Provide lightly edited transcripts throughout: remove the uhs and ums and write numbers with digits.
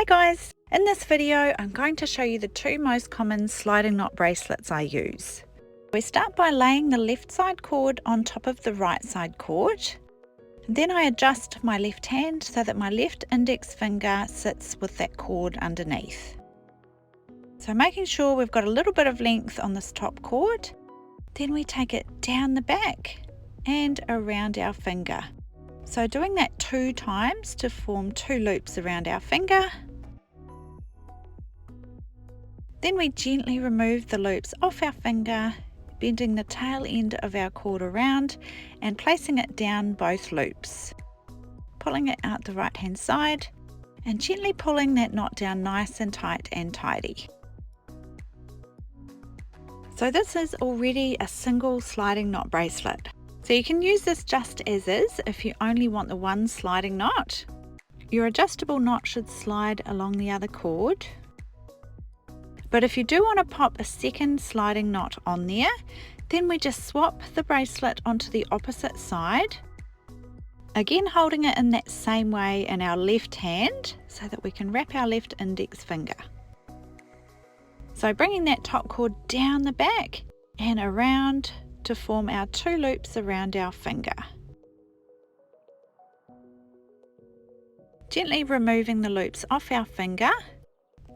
Hey guys, in this video I'm going to show you the two most common sliding knot bracelets I use. We start by laying the left side cord on top of the right side cord. Then I adjust my left hand so that my left index finger sits with that cord underneath. So making sure we've got a little bit of length on this top cord, then we take it down the back and around our finger. So doing that 2 times to form 2 loops around our finger. Then we gently remove the loops off our finger, bending the tail end of our cord around and placing it down both loops. Pulling it out the right hand side and gently pulling that knot down nice and tight and tidy. So this is already a single sliding knot bracelet. So you can use this just as is if you only want the one sliding knot. Your adjustable knot should slide along the other cord. But if you do want to pop a second sliding knot on there, then we just swap the bracelet onto the opposite side. Again holding it in that same way in our left hand so that we can wrap our left index finger. So bringing that top cord down the back and around to form our 2 loops around our finger. Gently removing the loops off our finger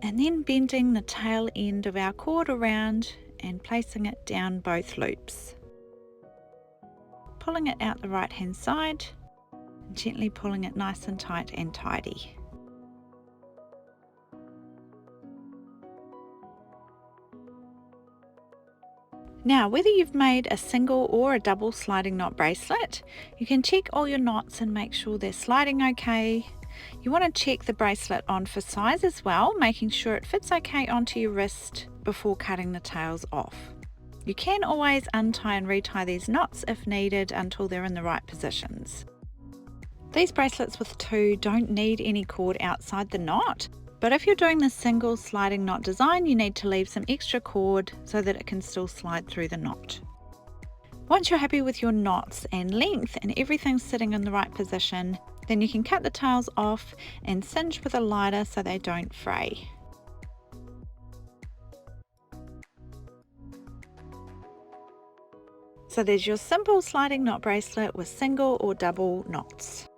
and then bending the tail end of our cord around and placing it down both loops. Pulling it out the right hand side and gently pulling it nice and tight and tidy. Now, whether you've made a single or a double sliding knot bracelet, you can check all your knots and make sure they're sliding okay. You want to check the bracelet on for size as well, making sure it fits okay onto your wrist before cutting the tails off. You can always untie and retie these knots if needed until they're in the right positions. These bracelets with 2 don't need any cord outside the knot. But if you're doing the single sliding knot design, you need to leave some extra cord so that it can still slide through the knot. Once you're happy with your knots and length and everything's sitting in the right position, then you can cut the tails off and cinch with a lighter so they don't fray. So there's your simple sliding knot bracelet with single or double knots.